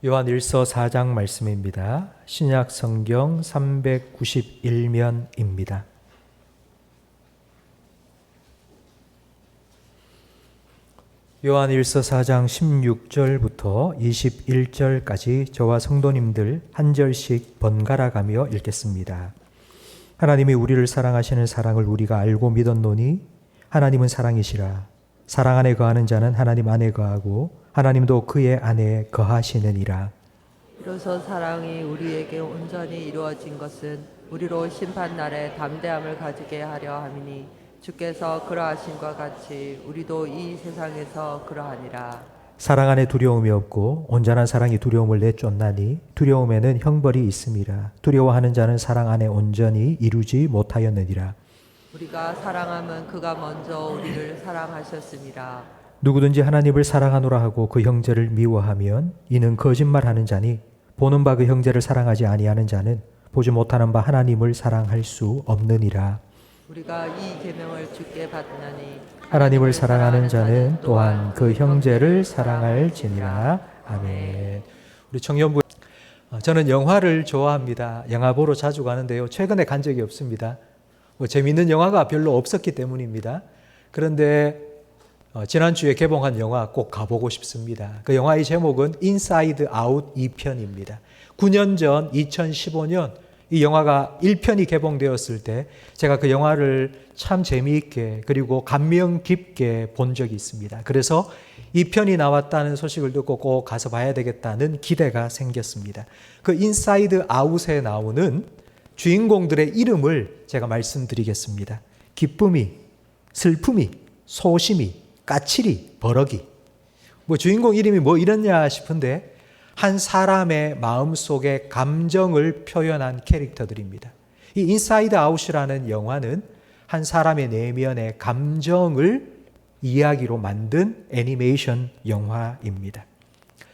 요한일서 4장 말씀입니다. 신약 성경 391면입니다. 요한일서 4장 16절부터 21절까지 저와 성도님들 한 절씩 번갈아 가며 읽겠습니다. 하나님이 우리를 사랑하시는 사랑을 우리가 알고 믿었노니 하나님은 사랑이시라. 사랑 안에 거하는 자는 하나님 안에 거하고 하나님도 그의 안에 거하시느니라. 이로써 사랑이 우리에게 온전히 이루어진 것은 우리로 심판날에 담대함을 가지게 하려 함이니 주께서 그러하심과 같이 우리도 이 세상에서 그러하니라. 사랑 안에 두려움이 없고 온전한 사랑이 두려움을 내쫓나니 두려움에는 형벌이 있음이라. 두려워하는 자는 사랑 안에 온전히 이루지 못하였느니라. 우리가 사랑함은 그가 먼저 우리를 사랑하셨습니다. 누구든지 하나님을 사랑하노라 하고 그 형제를 미워하면 이는 거짓말하는 자니 보는 바 그 형제를 사랑하지 아니하는 자는 보지 못하는 바 하나님을 사랑할 수 없느니라. 우리가 이 계명을 주께 받나니 하나님을 사랑하는 자는 또한 그 형제를 사랑할지니라. 아멘. 우리 청년부, 저는 영화를 좋아합니다. 영화 보러 자주 가는데요. 최근에 간 적이 없습니다. 재미있는 영화가 별로 없었기 때문입니다. 그런데 지난주에 개봉한 영화 꼭 가보고 싶습니다. 그 영화의 제목은 인사이드 아웃 2편입니다. 9년 전 2015년 이 영화가 1편이 개봉되었을 때 제가 그 영화를 참 재미있게 그리고 감명 깊게 본 적이 있습니다. 그래서 2편이 나왔다는 소식을 듣고 꼭 가서 봐야 되겠다는 기대가 생겼습니다. 그 인사이드 아웃에 나오는 주인공들의 이름을 제가 말씀드리겠습니다. 기쁨이, 슬픔이, 소심이, 까칠이, 버럭이. 주인공 이름이 뭐 이랬냐 싶은데 한 사람의 마음속의 감정을 표현한 캐릭터들입니다. 이 인사이드 아웃이라는 영화는 한 사람의 내면의 감정을 이야기로 만든 애니메이션 영화입니다.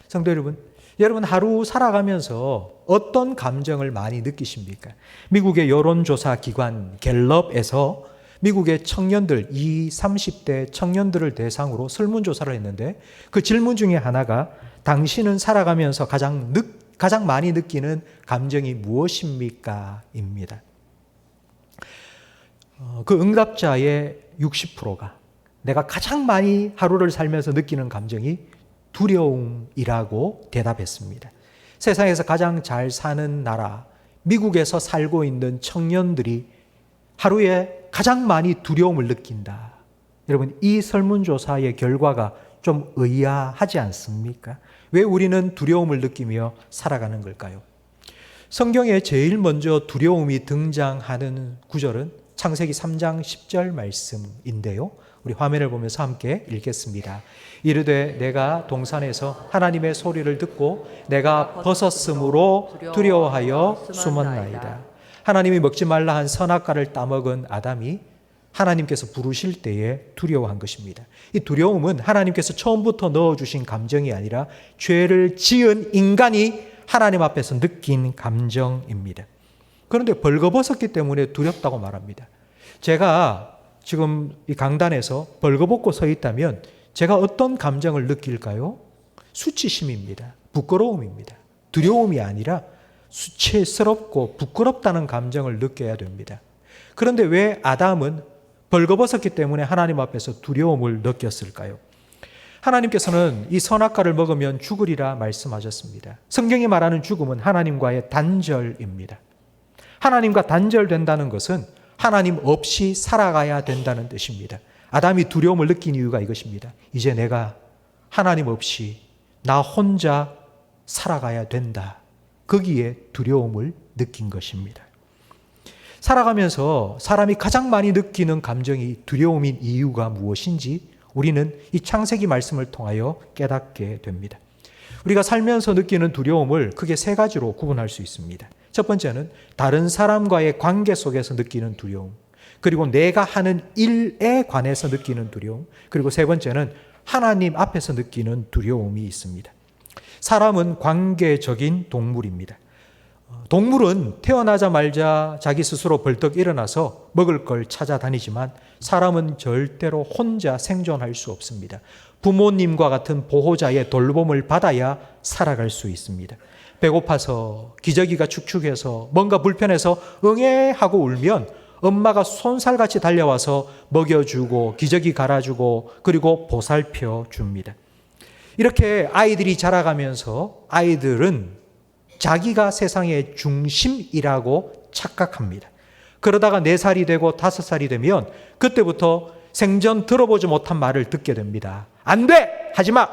성도 여러분 하루 살아가면서 어떤 감정을 많이 느끼십니까? 미국의 여론조사 기관 갤럽에서 미국의 청년들, 20, 30대 청년들을 대상으로 설문조사를 했는데 그 질문 중에 하나가 당신은 살아가면서 가장 많이 느끼는 감정이 무엇입니까? 입니다. 그 응답자의 60%가 내가 가장 많이 하루를 살면서 느끼는 감정이 두려움이라고 대답했습니다. 세상에서 가장 잘 사는 나라, 미국에서 살고 있는 청년들이 하루에 가장 많이 두려움을 느낀다. 여러분, 이 설문조사의 결과가 좀 의아하지 않습니까? 왜 우리는 두려움을 느끼며 살아가는 걸까요? 성경에 제일 먼저 두려움이 등장하는 구절은 창세기 3장 10절 말씀인데요. 우리 화면을 보면서 함께 읽겠습니다. 이르되 내가 동산에서 하나님의 소리를 듣고 내가 벗었으므로 두려워하여 숨었나이다. 하나님이 먹지 말라 한 선악과를 따먹은 아담이 하나님께서 부르실 때에 두려워한 것입니다. 이 두려움은 하나님께서 처음부터 넣어주신 감정이 아니라 죄를 지은 인간이 하나님 앞에서 느낀 감정입니다. 그런데 벌거벗었기 때문에 두렵다고 말합니다. 제가 지금 이 강단에서 벌거벗고 서 있다면 제가 어떤 감정을 느낄까요? 수치심입니다. 부끄러움입니다. 두려움이 아니라 수치스럽고 부끄럽다는 감정을 느껴야 됩니다. 그런데 왜 아담은 벌거벗었기 때문에 하나님 앞에서 두려움을 느꼈을까요? 하나님께서는 이 선악과를 먹으면 죽으리라 말씀하셨습니다. 성경이 말하는 죽음은 하나님과의 단절입니다. 하나님과 단절된다는 것은 하나님 없이 살아가야 된다는 뜻입니다. 아담이 두려움을 느낀 이유가 이것입니다. 이제 내가 하나님 없이 나 혼자 살아가야 된다. 거기에 두려움을 느낀 것입니다. 살아가면서 사람이 가장 많이 느끼는 감정이 두려움인 이유가 무엇인지 우리는 이 창세기 말씀을 통하여 깨닫게 됩니다. 우리가 살면서 느끼는 두려움을 크게 세 가지로 구분할 수 있습니다. 첫 번째는 다른 사람과의 관계 속에서 느끼는 두려움, 그리고 내가 하는 일에 관해서 느끼는 두려움, 그리고 세 번째는 하나님 앞에서 느끼는 두려움이 있습니다. 사람은 관계적인 동물입니다. 동물은 태어나자마자 자기 스스로 벌떡 일어나서 먹을 걸 찾아다니지만 사람은 절대로 혼자 생존할 수 없습니다. 부모님과 같은 보호자의 돌봄을 받아야 살아갈 수 있습니다. 배고파서 기저귀가 축축해서 뭔가 불편해서 응애 하고 울면 엄마가 손살같이 달려와서 먹여주고 기저귀 갈아주고 그리고 보살펴 줍니다. 이렇게 아이들이 자라가면서 아이들은 자기가 세상의 중심이라고 착각합니다. 그러다가 4살이 되고 5살이 되면 그때부터 생전 들어보지 못한 말을 듣게 됩니다. 안 돼! 하지 마!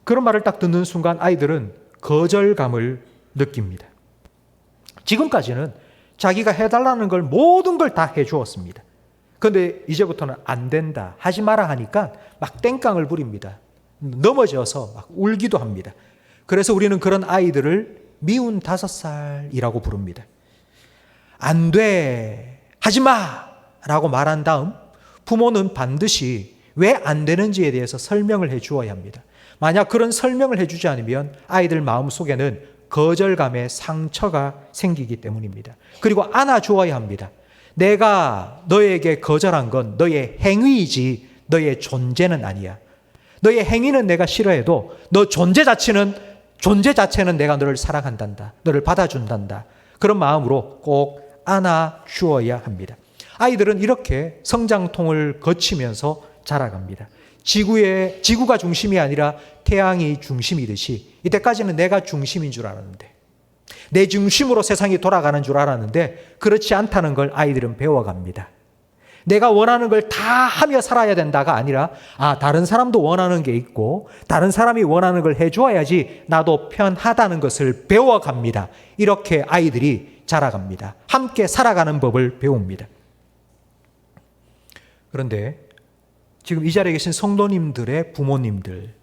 그런 말을 딱 듣는 순간 아이들은 거절감을 느낍니다. 지금까지는 자기가 해달라는 걸 모든 걸 다 해주었습니다. 그런데 이제부터는 안 된다, 하지 마라 하니까 막 땡깡을 부립니다. 넘어져서 막 울기도 합니다. 그래서 우리는 그런 아이들을 미운 5살이라고 부릅니다. 안 돼, 하지 마! 라고 말한 다음 부모는 반드시 왜 안 되는지에 대해서 설명을 해 주어야 합니다. 만약 그런 설명을 해 주지 않으면 아이들 마음속에는 거절감의 상처가 생기기 때문입니다. 그리고 안아주어야 합니다. 내가 너에게 거절한 건 너의 행위이지 너의 존재는 아니야. 너의 행위는 내가 싫어해도 너 존재 자체는 내가 너를 사랑한단다. 너를 받아준단다. 그런 마음으로 꼭 안아주어야 합니다. 아이들은 이렇게 성장통을 거치면서 자라갑니다. 지구가 중심이 아니라 태양이 중심이듯이 이때까지는 내가 중심인 줄 알았는데 내 중심으로 세상이 돌아가는 줄 알았는데 그렇지 않다는 걸 아이들은 배워갑니다. 내가 원하는 걸 다 하며 살아야 된다가 아니라 다른 사람도 원하는 게 있고 다른 사람이 원하는 걸 해줘야지 나도 편하다는 것을 배워갑니다. 이렇게 아이들이 자라갑니다. 함께 살아가는 법을 배웁니다. 그런데 지금 이 자리에 계신 성도님들의 부모님들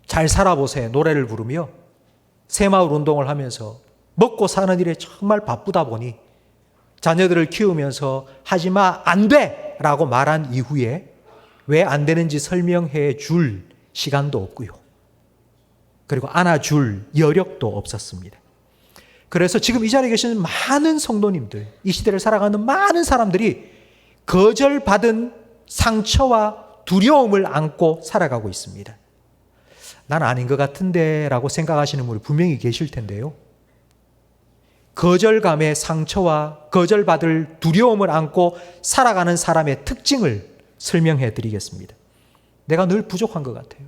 잘 살아보세요 노래를 부르며 새마을 운동을 하면서 먹고 사는 일에 정말 바쁘다 보니 자녀들을 키우면서 하지마 안 돼! 라고 말한 이후에 왜 안 되는지 설명해 줄 시간도 없고요. 그리고 안아줄 여력도 없었습니다. 그래서 지금 이 자리에 계시는 많은 성도님들, 이 시대를 살아가는 많은 사람들이 거절받은 상처와 두려움을 안고 살아가고 있습니다. 난 아닌 것 같은데 라고 생각하시는 분이 분명히 계실 텐데요. 거절감의 상처와 거절받을 두려움을 안고 살아가는 사람의 특징을 설명해 드리겠습니다. 내가 늘 부족한 것 같아요.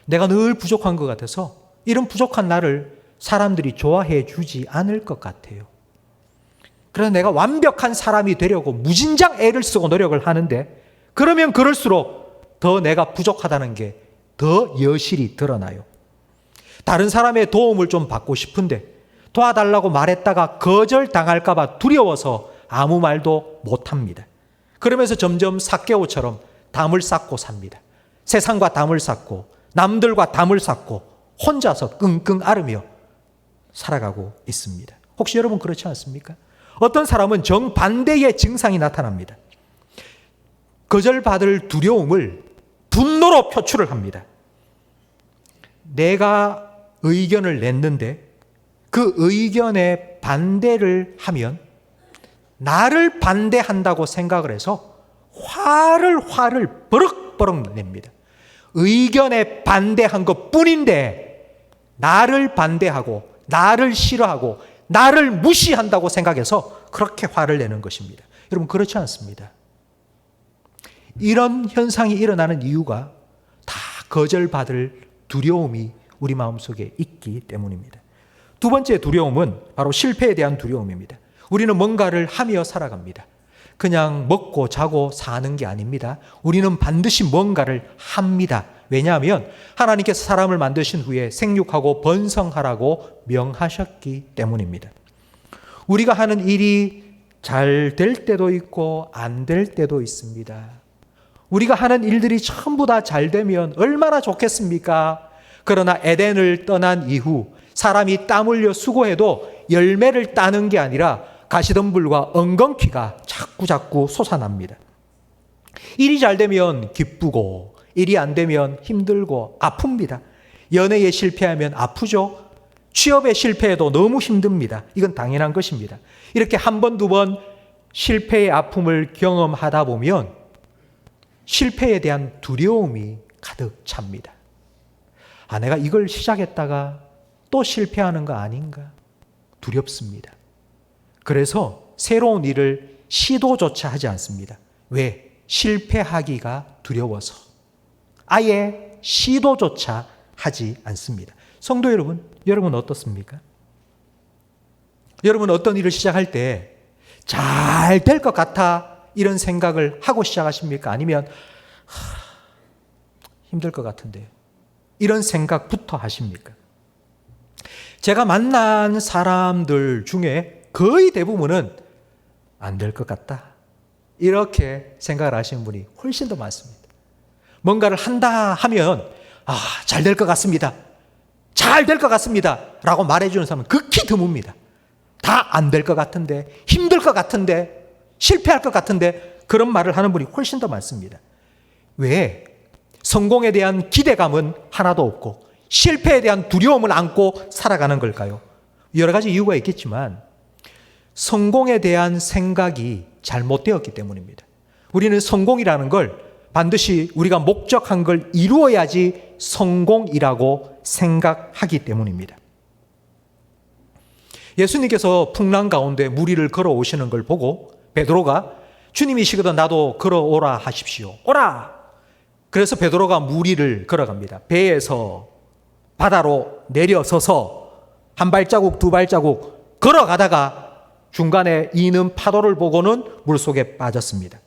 내가 늘 부족한 것 같아서 이런 부족한 나를 사람들이 좋아해 주지 않을 것 같아요. 그래서 내가 완벽한 사람이 되려고 무진장 애를 쓰고 노력을 하는데 그러면 그럴수록 더 내가 부족하다는 게 더 여실히 드러나요. 다른 사람의 도움을 좀 받고 싶은데 도와달라고 말했다가 거절당할까 봐 두려워서 아무 말도 못합니다. 그러면서 점점 삭개오처럼 담을 쌓고 삽니다. 세상과 담을 쌓고 남들과 담을 쌓고 혼자서 끙끙 앓으며 살아가고 있습니다. 혹시 여러분 그렇지 않습니까? 어떤 사람은 정반대의 증상이 나타납니다. 거절받을 두려움을 분노로 표출을 합니다. 내가 의견을 냈는데 그 의견에 반대를 하면 나를 반대한다고 생각을 해서 화를 버럭버럭 냅니다. 의견에 반대한 것 뿐인데 나를 반대하고 나를 싫어하고 나를 무시한다고 생각해서 그렇게 화를 내는 것입니다. 여러분 그렇지 않습니다. 이런 현상이 일어나는 이유가 다 거절받을 두려움이 우리 마음속에 있기 때문입니다. 두 번째 두려움은 바로 실패에 대한 두려움입니다. 우리는 뭔가를 하며 살아갑니다. 그냥 먹고 자고 사는 게 아닙니다. 우리는 반드시 뭔가를 합니다. 왜냐하면 하나님께서 사람을 만드신 후에 생육하고 번성하라고 명하셨기 때문입니다. 우리가 하는 일이 잘 될 때도 있고 안 될 때도 있습니다. 우리가 하는 일들이 전부 다 잘 되면 얼마나 좋겠습니까? 그러나 에덴을 떠난 이후 사람이 땀 흘려 수고해도 열매를 따는 게 아니라 가시덤불과 엉겅퀴가 자꾸 솟아납니다. 일이 잘 되면 기쁘고 일이 안 되면 힘들고 아픕니다. 연애에 실패하면 아프죠. 취업에 실패해도 너무 힘듭니다. 이건 당연한 것입니다. 이렇게 한 번, 두 번 실패의 아픔을 경험하다 보면 실패에 대한 두려움이 가득 찹니다. 내가 이걸 시작했다가 또 실패하는 거 아닌가? 두렵습니다. 그래서 새로운 일을 시도조차 하지 않습니다. 왜? 실패하기가 두려워서. 아예 시도조차 하지 않습니다. 성도 여러분, 여러분 어떻습니까? 여러분 어떤 일을 시작할 때 잘 될 것 같아 이런 생각을 하고 시작하십니까? 아니면 힘들 것 같은데 이런 생각부터 하십니까? 제가 만난 사람들 중에 거의 대부분은 안 될 것 같다 이렇게 생각을 하시는 분이 훨씬 더 많습니다. 뭔가를 한다 하면 잘 될 것 같습니다. 잘 될 것 같습니다 라고 말해주는 사람은 극히 드뭅니다. 다 안 될 것 같은데, 힘들 것 같은데, 실패할 것 같은데 그런 말을 하는 분이 훨씬 더 많습니다. 왜? 성공에 대한 기대감은 하나도 없고 실패에 대한 두려움을 안고 살아가는 걸까요? 여러 가지 이유가 있겠지만 성공에 대한 생각이 잘못되었기 때문입니다. 우리는 성공이라는 걸 반드시 우리가 목적한 걸 이루어야지 성공이라고 생각하기 때문입니다. 예수님께서 풍랑 가운데 무리를 걸어오시는 걸 보고 베드로가 주님이시거든 나도 걸어오라 하십시오. 오라! 그래서 베드로가 무리를 걸어갑니다. 배에서 바다로 내려서서 한 발자국 두 발자국 걸어가다가 중간에 이는 파도를 보고는 물속에 빠졌습니다.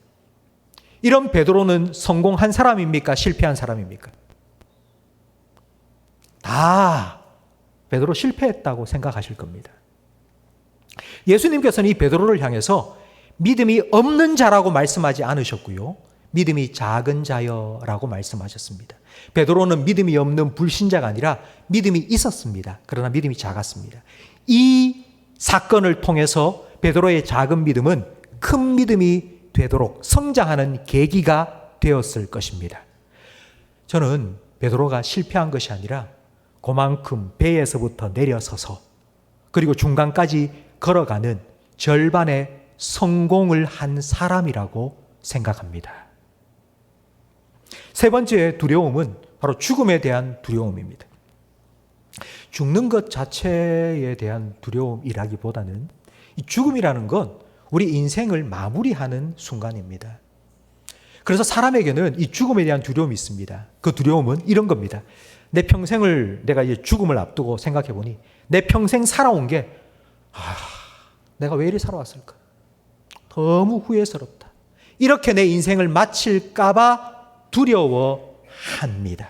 이런 베드로는 성공한 사람입니까? 실패한 사람입니까? 다 베드로 실패했다고 생각하실 겁니다. 예수님께서는 이 베드로를 향해서 믿음이 없는 자라고 말씀하지 않으셨고요. 믿음이 작은 자여라고 말씀하셨습니다. 베드로는 믿음이 없는 불신자가 아니라 믿음이 있었습니다. 그러나 믿음이 작았습니다. 이 사건을 통해서 베드로의 작은 믿음은 큰 믿음이 되도록 성장하는 계기가 되었을 것입니다. 저는 베드로가 실패한 것이 아니라 그만큼 배에서부터 내려서서 그리고 중간까지 걸어가는 절반의 성공을 한 사람이라고 생각합니다. 세 번째 두려움은 바로 죽음에 대한 두려움입니다. 죽는 것 자체에 대한 두려움이라기보다는 이 죽음이라는 건 우리 인생을 마무리하는 순간입니다. 그래서 사람에게는 이 죽음에 대한 두려움이 있습니다. 그 두려움은 이런 겁니다. 내 평생을 내가 이제 죽음을 앞두고 생각해 보니 내 평생 살아온 게 내가 왜 이리 살아왔을까? 너무 후회스럽다. 이렇게 내 인생을 마칠까봐 두려워합니다.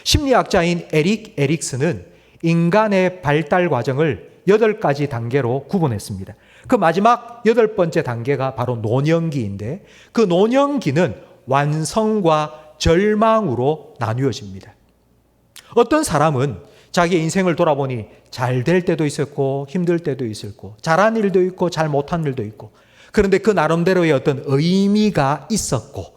심리학자인 에릭 에릭슨은 인간의 발달 과정을 8가지 단계로 구분했습니다. 그 마지막 8번째 단계가 바로 노년기인데 그 노년기는 완성과 절망으로 나뉘어집니다. 어떤 사람은 자기 인생을 돌아보니 잘 될 때도 있었고 힘들 때도 있었고 잘한 일도 있고 잘 못한 일도 있고 그런데 그 나름대로의 어떤 의미가 있었고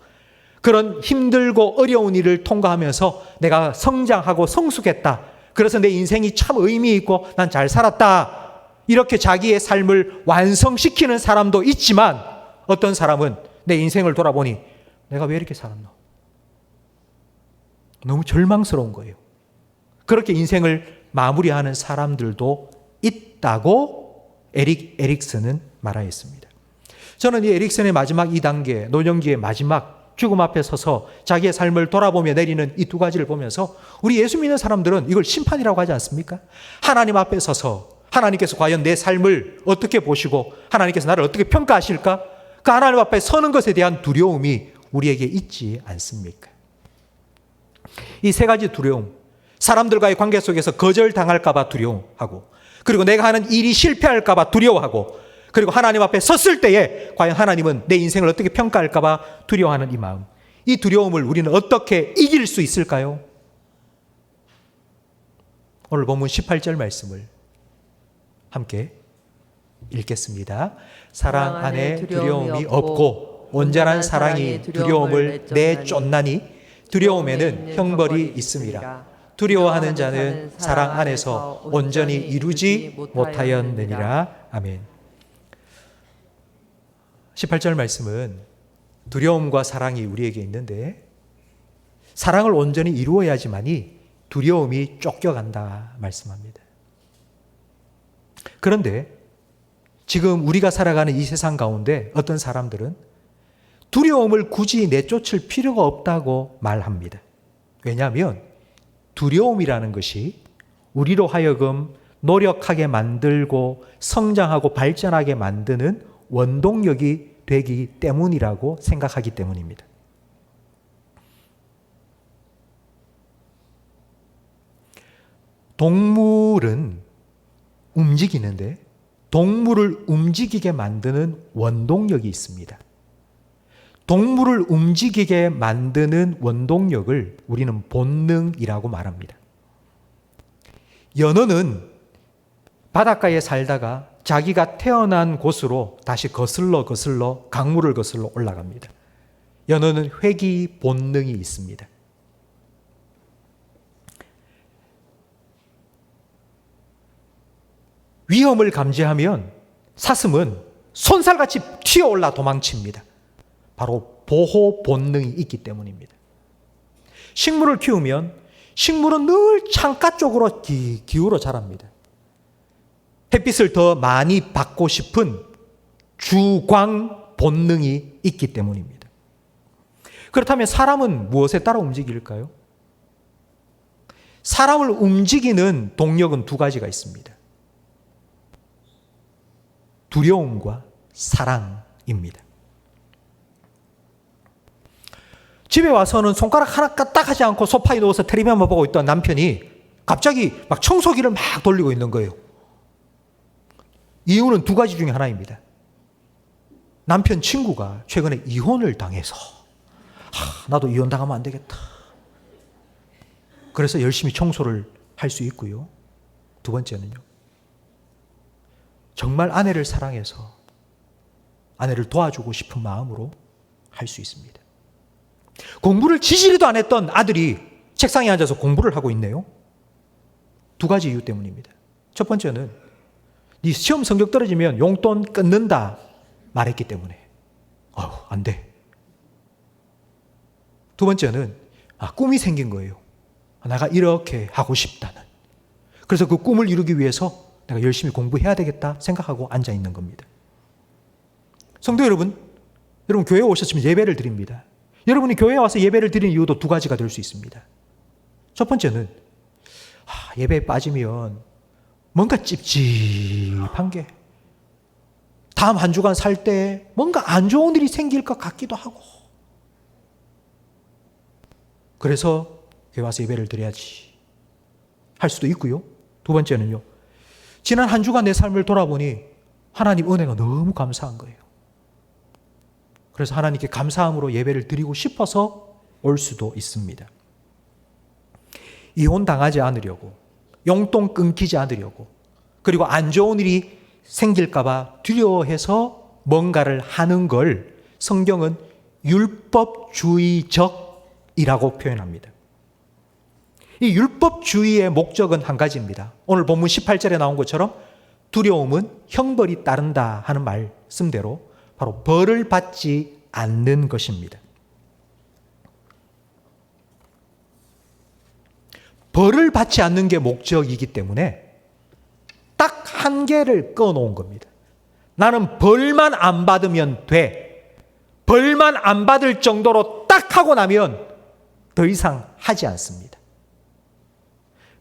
그런 힘들고 어려운 일을 통과하면서 내가 성장하고 성숙했다. 그래서 내 인생이 참 의미 있고 난 잘 살았다. 이렇게 자기의 삶을 완성시키는 사람도 있지만 어떤 사람은 내 인생을 돌아보니 내가 왜 이렇게 살았나? 너무 절망스러운 거예요. 그렇게 인생을 마무리하는 사람들도 있다고 에릭 에릭슨은 말하였습니다. 저는 이 에릭슨의 마지막 2단계, 노년기의 마지막 죽음 앞에 서서 자기의 삶을 돌아보며 내리는 이 2가지를 보면서 우리 예수 믿는 사람들은 이걸 심판이라고 하지 않습니까? 하나님 앞에 서서 하나님께서 과연 내 삶을 어떻게 보시고 하나님께서 나를 어떻게 평가하실까? 그 하나님 앞에 서는 것에 대한 두려움이 우리에게 있지 않습니까? 이 3가지 두려움, 사람들과의 관계 속에서 거절당할까 봐 두려워하고 그리고 내가 하는 일이 실패할까 봐 두려워하고 그리고 하나님 앞에 섰을 때에 과연 하나님은 내 인생을 어떻게 평가할까 봐 두려워하는 이 마음, 이 두려움을 우리는 어떻게 이길 수 있을까요? 오늘 본문 18절 말씀을 함께 읽겠습니다. 사랑 안에 두려움이 없고 온전한 사랑이 두려움을 내쫓나니 두려움에는 형벌이 있음이라. 두려워하는 자는 사랑 안에서 온전히 이루지 못하였느니라. 아멘. 18절 말씀은 두려움과 사랑이 우리에게 있는데 사랑을 온전히 이루어야지만이 두려움이 쫓겨간다 말씀합니다. 그런데 지금 우리가 살아가는 이 세상 가운데 어떤 사람들은 두려움을 굳이 내쫓을 필요가 없다고 말합니다. 왜냐하면 두려움이라는 것이 우리로 하여금 노력하게 만들고 성장하고 발전하게 만드는 원동력이 되기 때문이라고 생각하기 때문입니다. 동물은 움직이는데 동물을 움직이게 만드는 원동력이 있습니다. 동물을 움직이게 만드는 원동력을 우리는 본능이라고 말합니다. 연어는 바닷가에 살다가 자기가 태어난 곳으로 다시 거슬러 강물을 거슬러 올라갑니다. 연어는 회귀 본능이 있습니다. 위험을 감지하면 사슴은 손살같이 튀어올라 도망칩니다. 바로 보호 본능이 있기 때문입니다. 식물을 키우면 식물은 늘 창가 쪽으로 기울어 자랍니다. 햇빛을 더 많이 받고 싶은 주광 본능이 있기 때문입니다. 그렇다면 사람은 무엇에 따라 움직일까요? 사람을 움직이는 동력은 두 가지가 있습니다. 두려움과 사랑입니다. 집에 와서는 손가락 하나 까딱 하지 않고 소파에 누워서 텔레비전만 보고 있던 남편이 갑자기 막 청소기를 막 돌리고 있는 거예요. 이유는 두 가지 중에 하나입니다. 남편 친구가 최근에 이혼을 당해서 나도 이혼당하면 안 되겠다. 그래서 열심히 청소를 할 수 있고요. 두 번째는요. 정말 아내를 사랑해서 아내를 도와주고 싶은 마음으로 할 수 있습니다. 공부를 지지리도 안 했던 아들이 책상에 앉아서 공부를 하고 있네요. 두 가지 이유 때문입니다. 첫 번째는 네 시험 성적 떨어지면 용돈 끊는다 말했기 때문에 안 돼. 두 번째는 꿈이 생긴 거예요. 내가 이렇게 하고 싶다는. 그래서 그 꿈을 이루기 위해서 내가 열심히 공부해야 되겠다 생각하고 앉아 있는 겁니다. 성도 여러분 교회에 오셨으면 예배를 드립니다. 여러분이 교회에 와서 예배를 드리는 이유도 두 가지가 될 수 있습니다. 첫 번째는 예배에 빠지면 뭔가 찝찝한 게 다음 한 주간 살 때 뭔가 안 좋은 일이 생길 것 같기도 하고 그래서 교회 와서 예배를 드려야지 할 수도 있고요. 두 번째는요. 지난 한 주간 내 삶을 돌아보니 하나님 은혜가 너무 감사한 거예요. 그래서 하나님께 감사함으로 예배를 드리고 싶어서 올 수도 있습니다. 이혼 당하지 않으려고, 용돈 끊기지 않으려고, 그리고 안 좋은 일이 생길까 봐 두려워해서 뭔가를 하는 걸 성경은 율법주의적이라고 표현합니다. 이 율법주의의 목적은 한 가지입니다. 오늘 본문 18절에 나온 것처럼 두려움은 형벌이 따른다 하는 말씀대로 바로 벌을 받지 않는 것입니다. 벌을 받지 않는 게 목적이기 때문에 딱 한계를 꺼놓은 겁니다. 나는 벌만 안 받으면 돼. 벌만 안 받을 정도로 딱 하고 나면 더 이상 하지 않습니다.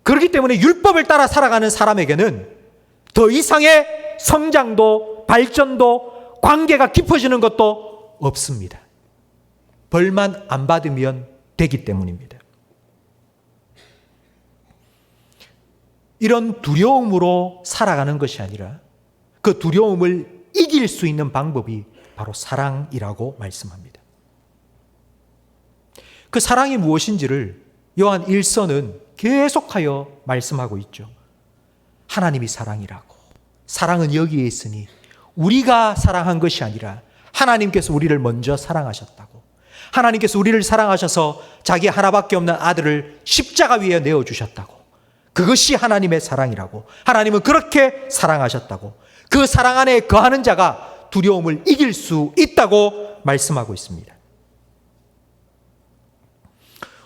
그렇기 때문에 율법을 따라 살아가는 사람에게는 더 이상의 성장도 발전도 관계가 깊어지는 것도 없습니다. 벌만 안 받으면 되기 때문입니다. 이런 두려움으로 살아가는 것이 아니라 그 두려움을 이길 수 있는 방법이 바로 사랑이라고 말씀합니다. 그 사랑이 무엇인지를 요한 1서는 계속하여 말씀하고 있죠. 하나님이 사랑이라고. 사랑은 여기에 있으니 우리가 사랑한 것이 아니라 하나님께서 우리를 먼저 사랑하셨다고. 하나님께서 우리를 사랑하셔서 자기 하나밖에 없는 아들을 십자가 위에 내어주셨다고. 그것이 하나님의 사랑이라고. 하나님은 그렇게 사랑하셨다고. 그 사랑 안에 거하는 자가 두려움을 이길 수 있다고 말씀하고 있습니다.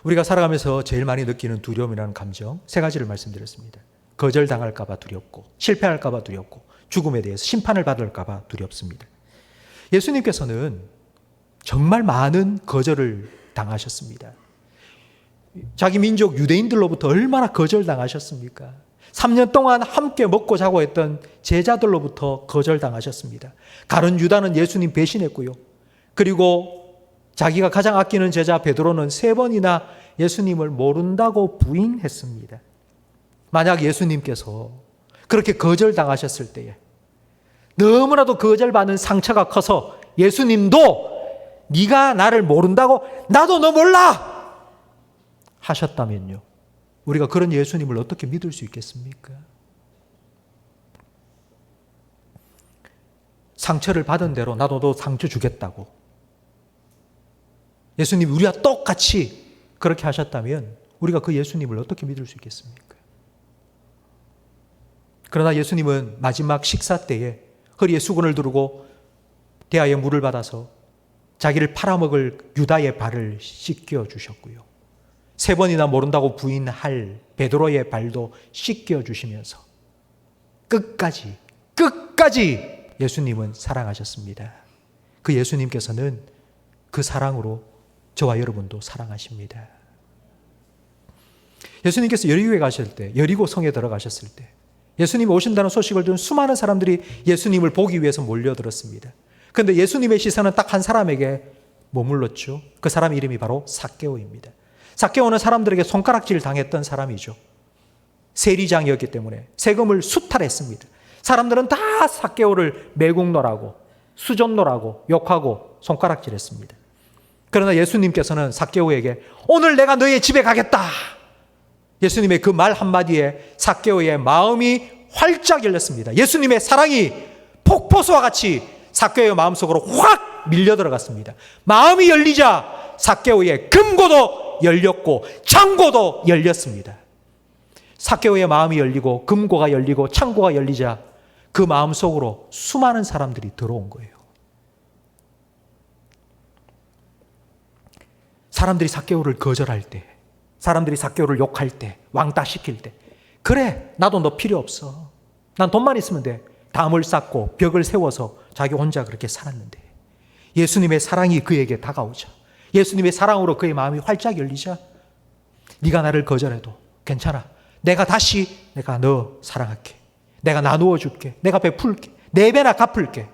우리가 살아가면서 제일 많이 느끼는 두려움이라는 감정, 세 가지를 말씀드렸습니다. 거절당할까 봐 두렵고, 실패할까 봐 두렵고, 죽음에 대해서 심판을 받을까 봐 두렵습니다. 예수님께서는 정말 많은 거절을 당하셨습니다. 자기 민족 유대인들로부터 얼마나 거절당하셨습니까? 3년 동안 함께 먹고 자고 했던 제자들로부터 거절당하셨습니다. 가룟 유다는 예수님 배신했고요. 그리고 자기가 가장 아끼는 제자 베드로는 3번이나 예수님을 모른다고 부인했습니다. 만약 예수님께서 그렇게 거절당하셨을 때에 너무나도 거절받는 상처가 커서 예수님도 네가 나를 모른다고 나도 너 몰라 하셨다면요, 우리가 그런 예수님을 어떻게 믿을 수 있겠습니까? 상처를 받은 대로 나도 너 상처 주겠다고 예수님 우리와 똑같이 그렇게 하셨다면 우리가 그 예수님을 어떻게 믿을 수 있겠습니까? 그러나 예수님은 마지막 식사 때에 허리에 수건을 두르고 대야에 물을 받아서 자기를 팔아먹을 유다의 발을 씻겨 주셨고요. 3번이나 모른다고 부인할 베드로의 발도 씻겨 주시면서 끝까지 예수님은 사랑하셨습니다. 그 예수님께서는 그 사랑으로 저와 여러분도 사랑하십니다. 예수님께서 여리고에 가실 때, 여리고 성에 들어가셨을 때 예수님이 오신다는 소식을 들은 수많은 사람들이 예수님을 보기 위해서 몰려들었습니다. 그런데 예수님의 시선은 딱 한 사람에게 머물렀죠. 그 사람 이름이 바로 삭개오입니다. 삭개오는 사람들에게 손가락질 당했던 사람이죠. 세리장이었기 때문에 세금을 수탈했습니다. 사람들은 다 삭개오를 매국노라고, 수존노라고 욕하고 손가락질했습니다. 그러나 예수님께서는 삭개오에게 오늘 내가 너의 집에 가겠다. 예수님의 그 말 한마디에 삭개오의 마음이 활짝 열렸습니다. 예수님의 사랑이 폭포수와 같이 삭개오의 마음속으로 확 밀려 들어갔습니다. 마음이 열리자 삭개오의 금고도 열렸고 창고도 열렸습니다. 삭개오의 마음이 열리고 금고가 열리고 창고가 열리자 그 마음속으로 수많은 사람들이 들어온 거예요. 사람들이 삭개오를 거절할 때, 사람들이 삭개오를 욕할 때, 왕따시킬 때, 그래 나도 너 필요 없어. 난 돈만 있으면 돼. 담을 쌓고 벽을 세워서 자기 혼자 그렇게 살았는데 예수님의 사랑이 그에게 다가오자, 예수님의 사랑으로 그의 마음이 활짝 열리자 네가 나를 거절해도 괜찮아. 내가 너 사랑할게. 내가 나누어 줄게. 내가 베풀게. 4배나 갚을게.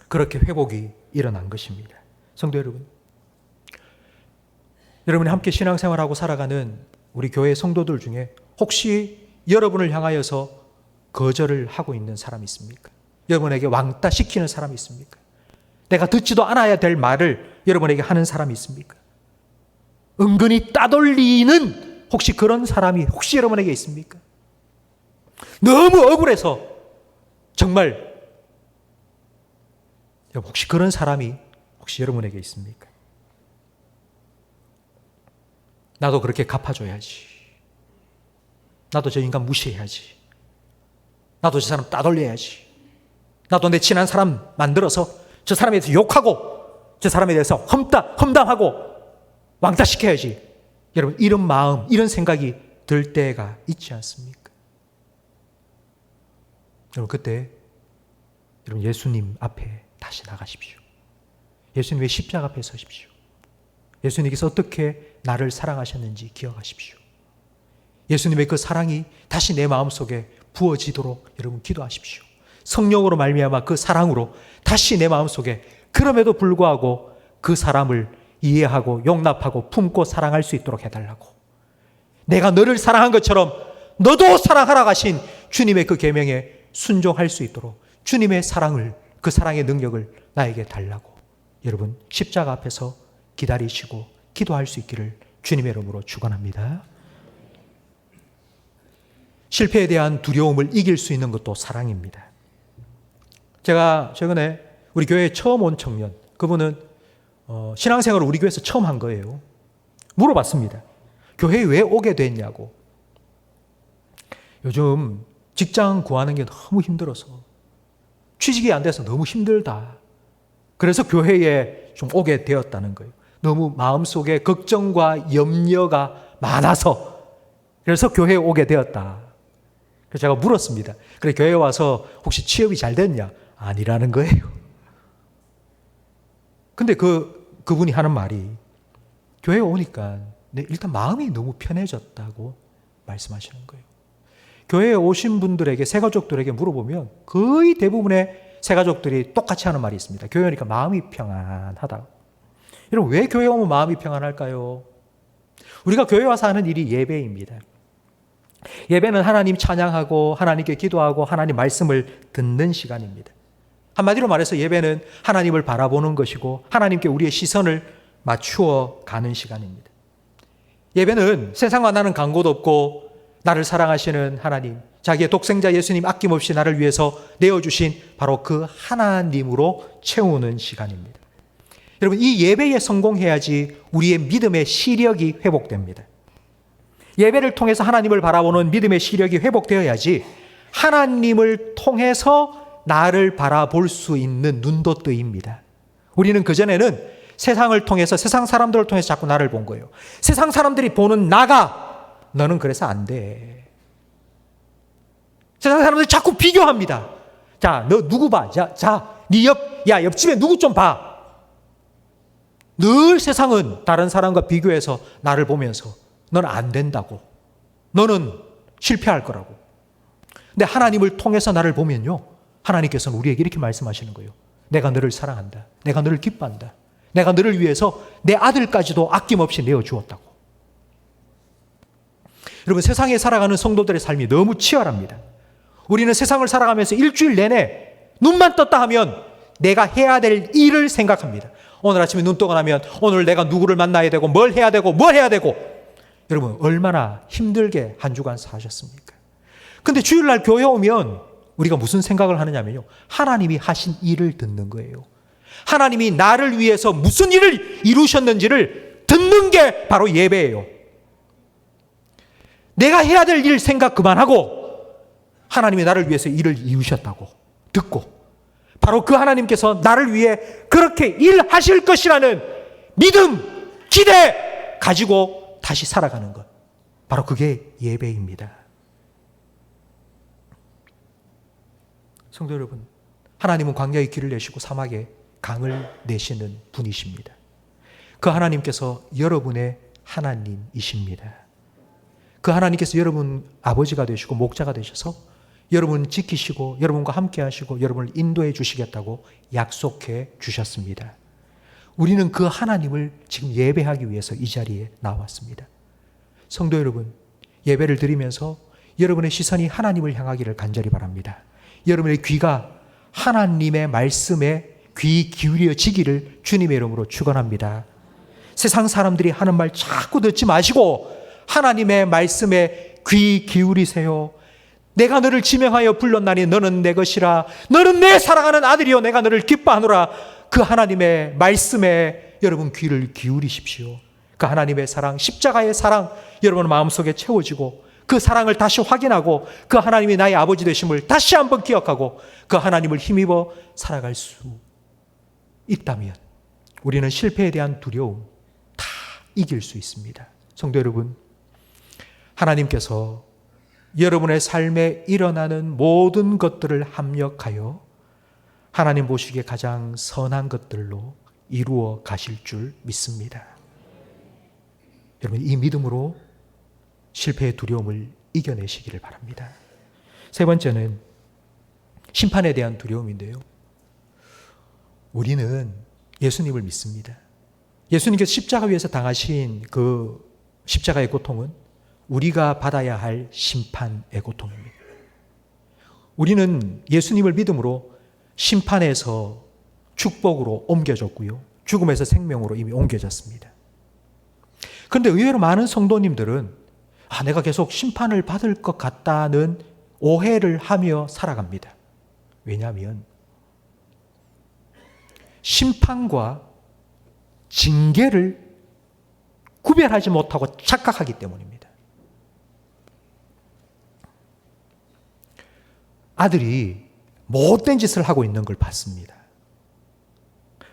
그렇게 회복이 일어난 것입니다. 성도 여러분, 여러분이 함께 신앙생활하고 살아가는 우리 교회 성도들 중에 혹시 여러분을 향하여서 거절을 하고 있는 사람이 있습니까? 여러분에게 왕따 시키는 사람이 있습니까? 내가 듣지도 않아야 될 말을 여러분에게 하는 사람이 있습니까? 은근히 따돌리는 혹시 그런 사람이 혹시 여러분에게 있습니까? 너무 억울해서 정말 혹시 그런 사람이 혹시 여러분에게 있습니까? 나도 그렇게 갚아줘야지. 나도 저 인간 무시해야지. 나도 저 사람 따돌려야지. 나도 내 친한 사람 만들어서 저 사람에 대해서 욕하고 저 사람에 대해서 험담하고 왕따시켜야지. 여러분, 이런 마음, 이런 생각이 들 때가 있지 않습니까? 여러분, 그때 여러분 예수님 앞에 다시 나가십시오. 예수님의 십자가 앞에 서십시오. 예수님께서 어떻게 나를 사랑하셨는지 기억하십시오. 예수님의 그 사랑이 다시 내 마음속에 부어지도록 여러분 기도하십시오. 성령으로 말미암아 그 사랑으로 다시 내 마음속에, 그럼에도 불구하고 그 사람을 이해하고 용납하고 품고 사랑할 수 있도록 해달라고. 내가 너를 사랑한 것처럼 너도 사랑하라 하신 주님의 그 계명에 순종할 수 있도록 주님의 사랑을, 그 사랑의 능력을 나에게 달라고 여러분 십자가 앞에서 기다리시고 기도할 수 있기를 주님의 이름으로 축원합니다. 실패에 대한 두려움을 이길 수 있는 것도 사랑입니다. 제가 최근에 우리 교회에 처음 온 청년, 그분은 신앙생활을 우리 교회에서 처음 한 거예요. 물어봤습니다. 교회에 왜 오게 됐냐고. 요즘 직장 구하는 게 너무 힘들어서, 취직이 안 돼서 너무 힘들다. 그래서 교회에 좀 오게 되었다는 거예요. 너무 마음속에 걱정과 염려가 많아서, 그래서 교회에 오게 되었다. 그래서 제가 물었습니다. 그래, 교회에 와서 혹시 취업이 잘 됐냐? 아니라는 거예요. 근데 그분이 하는 말이, 교회에 오니까 일단 마음이 너무 편해졌다고 말씀하시는 거예요. 교회에 오신 분들에게, 새가족들에게 물어보면 거의 대부분의 새가족들이 똑같이 하는 말이 있습니다. 교회 오니까 마음이 평안하다. 여러분, 왜 교회 오면 마음이 평안할까요? 우리가 교회 와서 하는 일이 예배입니다. 예배는 하나님 찬양하고 하나님께 기도하고 하나님 말씀을 듣는 시간입니다. 한마디로 말해서 예배는 하나님을 바라보는 것이고 하나님께 우리의 시선을 맞추어 가는 시간입니다. 예배는 세상 만나는 광고도 없고 나를 사랑하시는 하나님, 자기의 독생자 예수님 아낌없이 나를 위해서 내어주신 바로 그 하나님으로 채우는 시간입니다. 여러분, 이 예배에 성공해야지 우리의 믿음의 시력이 회복됩니다. 예배를 통해서 하나님을 바라보는 믿음의 시력이 회복되어야지 하나님을 통해서 나를 바라볼 수 있는 눈도 뜨입니다. 우리는 그전에는 세상을 통해서, 세상 사람들을 통해서 자꾸 나를 본 거예요. 세상 사람들이 보는 나가, 너는 그래서 안 돼. 세상 사람들이 자꾸 비교합니다. 자, 너 누구 봐? 네 옆집에 누구 좀 봐. 늘 세상은 다른 사람과 비교해서 나를 보면서 너는 안 된다고, 너는 실패할 거라고. 근데 하나님을 통해서 나를 보면요, 하나님께서는 우리에게 이렇게 말씀하시는 거예요. 내가 너를 사랑한다. 내가 너를 기뻐한다. 내가 너를 위해서 내 아들까지도 아낌없이 내어주었다고. 여러분, 세상에 살아가는 성도들의 삶이 너무 치열합니다. 우리는 세상을 살아가면서 일주일 내내 눈만 떴다 하면 내가 해야 될 일을 생각합니다. 오늘 아침에 눈 뜨고 나면 오늘 내가 누구를 만나야 되고 뭘 해야 되고 뭘 해야 되고. 여러분, 얼마나 힘들게 한 주간 사셨습니까? 근데 주일날 교회 오면 우리가 무슨 생각을 하느냐면요, 하나님이 하신 일을 듣는 거예요. 하나님이 나를 위해서 무슨 일을 이루셨는지를 듣는 게 바로 예배예요. 내가 해야 될 일 생각 그만하고 하나님이 나를 위해서 일을 이루셨다고 듣고, 바로 그 하나님께서 나를 위해 그렇게 일하실 것이라는 믿음, 기대 가지고 다시 살아가는 것, 바로 그게 예배입니다. 성도 여러분, 하나님은 광야에 길을 내시고 사막에 강을 내시는 분이십니다. 그 하나님께서 여러분의 하나님이십니다. 그 하나님께서 여러분 아버지가 되시고 목자가 되셔서 여러분 지키시고 여러분과 함께 하시고 여러분을 인도해 주시겠다고 약속해 주셨습니다. 우리는 그 하나님을 지금 예배하기 위해서 이 자리에 나왔습니다. 성도 여러분, 예배를 드리면서 여러분의 시선이 하나님을 향하기를 간절히 바랍니다. 여러분의 귀가 하나님의 말씀에 귀 기울여지기를 주님의 이름으로 축원합니다. 세상 사람들이 하는 말 자꾸 듣지 마시고 하나님의 말씀에 귀 기울이세요. 내가 너를 지명하여 불렀나니 너는 내 것이라. 너는 내 사랑하는 아들이요 내가 너를 기뻐하노라. 그 하나님의 말씀에 여러분 귀를 기울이십시오. 그 하나님의 사랑, 십자가의 사랑 여러분 마음속에 채워지고 그 사랑을 다시 확인하고 그 하나님이 나의 아버지 되심을 다시 한번 기억하고 그 하나님을 힘입어 살아갈 수 있다면 우리는 실패에 대한 두려움 다 이길 수 있습니다. 성도 여러분, 하나님께서 여러분의 삶에 일어나는 모든 것들을 합력하여 하나님 보시기에 가장 선한 것들로 이루어 가실 줄 믿습니다. 여러분, 이 믿음으로 실패의 두려움을 이겨내시기를 바랍니다. 세 번째는 심판에 대한 두려움인데요. 우리는 예수님을 믿습니다. 예수님께서 십자가 위에서 당하신 그 십자가의 고통은 우리가 받아야 할 심판의 고통입니다. 우리는 예수님을 믿음으로 심판에서 축복으로 옮겨졌고요. 죽음에서 생명으로 이미 옮겨졌습니다. 그런데 의외로 많은 성도님들은 내가 계속 심판을 받을 것 같다는 오해를 하며 살아갑니다. 왜냐하면 심판과 징계를 구별하지 못하고 착각하기 때문입니다. 아들이 못된 짓을 하고 있는 걸 봤습니다.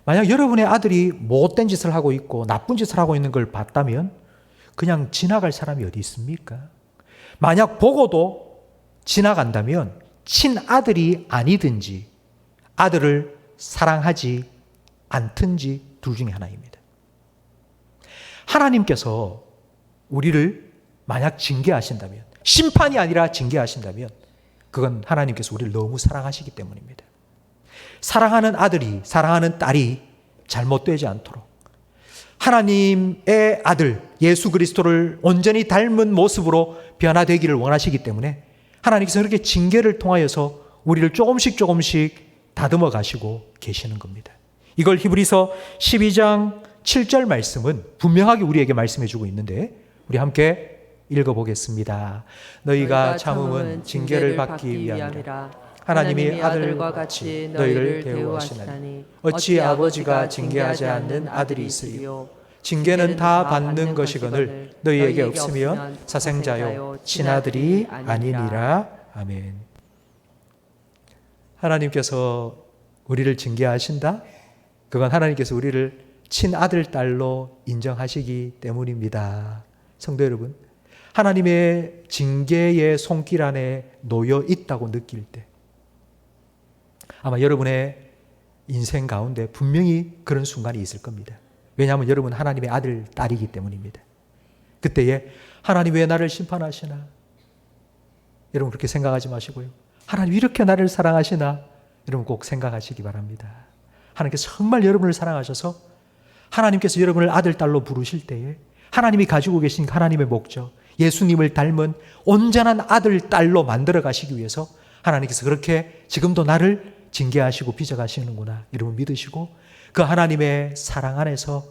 만약 여러분의 아들이 못된 짓을 하고 있고 나쁜 짓을 하고 있는 걸 봤다면 그냥 지나갈 사람이 어디 있습니까? 만약 보고도 지나간다면 친아들이 아니든지 아들을 사랑하지 않든지 둘 중에 하나입니다. 하나님께서 우리를 만약 징계하신다면, 심판이 아니라 징계하신다면 그건 하나님께서 우리를 너무 사랑하시기 때문입니다. 사랑하는 아들이, 사랑하는 딸이 잘못되지 않도록 하나님의 아들 예수 그리스도를 온전히 닮은 모습으로 변화되기를 원하시기 때문에 하나님께서 그렇게 징계를 통하여서 우리를 조금씩 다듬어 가시고 계시는 겁니다. 이걸 히브리서 12장 7절 말씀은 분명하게 우리에게 말씀해 주고 있는데 우리 함께 읽어보겠습니다. 너희가 참음은 징계를 받기 위함이라. 하나님이 아들과 같이 너희를 대우하시나니 어찌 아버지가 징계하지 않는 아들이 있으리요. 징계는 다 받는 것이거늘 너희에게 없으면 사생자요 친아들이 아니니라. 아멘. 하나님께서 우리를 징계하신다? 그건 하나님께서 우리를 친아들, 딸로 인정하시기 때문입니다. 성도 여러분, 하나님의 징계의 손길 안에 놓여 있다고 느낄 때 아마 여러분의 인생 가운데 분명히 그런 순간이 있을 겁니다. 왜냐하면 여러분 하나님의 아들, 딸이기 때문입니다. 그때에 하나님 왜 나를 심판하시나? 여러분 그렇게 생각하지 마시고요. 하나님 이렇게 나를 사랑하시나? 여러분 꼭 생각하시기 바랍니다. 하나님께서 정말 여러분을 사랑하셔서 하나님께서 여러분을 아들, 딸로 부르실 때에 하나님이 가지고 계신 하나님의 목적, 예수님을 닮은 온전한 아들, 딸로 만들어 가시기 위해서 하나님께서 그렇게 지금도 나를 징계하시고 빚어가시는구나 여러분 믿으시고 그 하나님의 사랑 안에서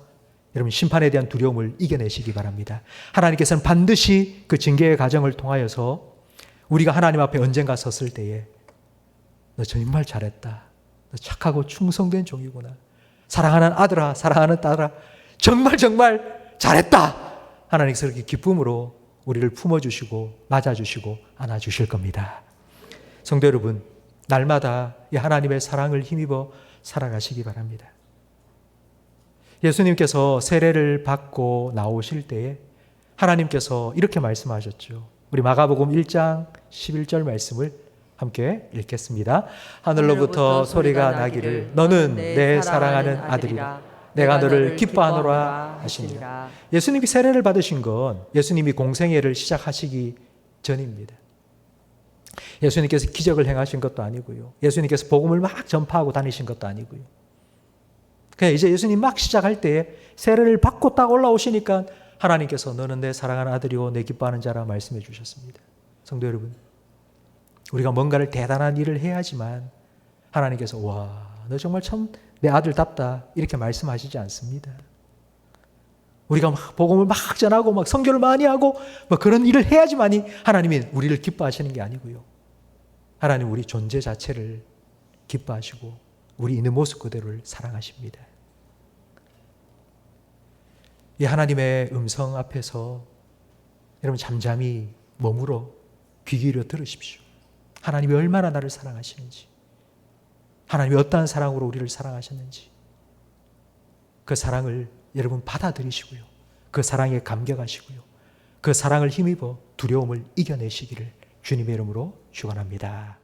여러분 심판에 대한 두려움을 이겨내시기 바랍니다. 하나님께서는 반드시 그 징계의 과정을 통하여서 우리가 하나님 앞에 언젠가 섰을 때에 너 정말 잘했다. 너 착하고 충성된 종이구나. 사랑하는 아들아, 사랑하는 딸아, 정말 잘했다. 하나님께서 그렇게 기쁨으로 우리를 품어주시고 맞아주시고 안아주실 겁니다. 성도 여러분, 날마다 이 하나님의 사랑을 힘입어 살아가시기 바랍니다. 예수님께서 세례를 받고 나오실 때에 하나님께서 이렇게 말씀하셨죠. 우리 마가복음 1장 11절 말씀을 함께 읽겠습니다. 하늘로부터 소리가 나기를 너는 내 사랑하는 아들이라 내가 너를 기뻐하노라 하시니라. 예수님이 세례를 받으신 건 예수님이 공생애를 시작하시기 전입니다. 예수님께서 기적을 행하신 것도 아니고요. 예수님께서 복음을 막 전파하고 다니신 것도 아니고요. 그냥 이제 예수님 막 시작할 때에 세례를 받고 딱 올라오시니까 하나님께서 너는 내 사랑하는 아들이고 내 기뻐하는 자라 말씀해 주셨습니다. 성도 여러분, 우리가 뭔가를 대단한 일을 해야지만 하나님께서 와, 너 정말 참 내 아들답다 이렇게 말씀하시지 않습니다. 우리가 막 복음을 막 전하고 막 선교를 많이 하고 뭐 그런 일을 해야지만이 하나님이 우리를 기뻐하시는 게 아니고요. 하나님 우리 존재 자체를 기뻐하시고 우리 있는 모습 그대로를 사랑하십니다. 이 하나님의 음성 앞에서 여러분 잠잠히 머물어 귀 기울여 들으십시오. 하나님이 얼마나 나를 사랑하시는지, 하나님이 어떠한 사랑으로 우리를 사랑하셨는지 그 사랑을 여러분 받아들이시고요. 그 사랑에 감격하시고요. 그 사랑을 힘입어 두려움을 이겨내시기를 주님의 이름으로 축원합니다.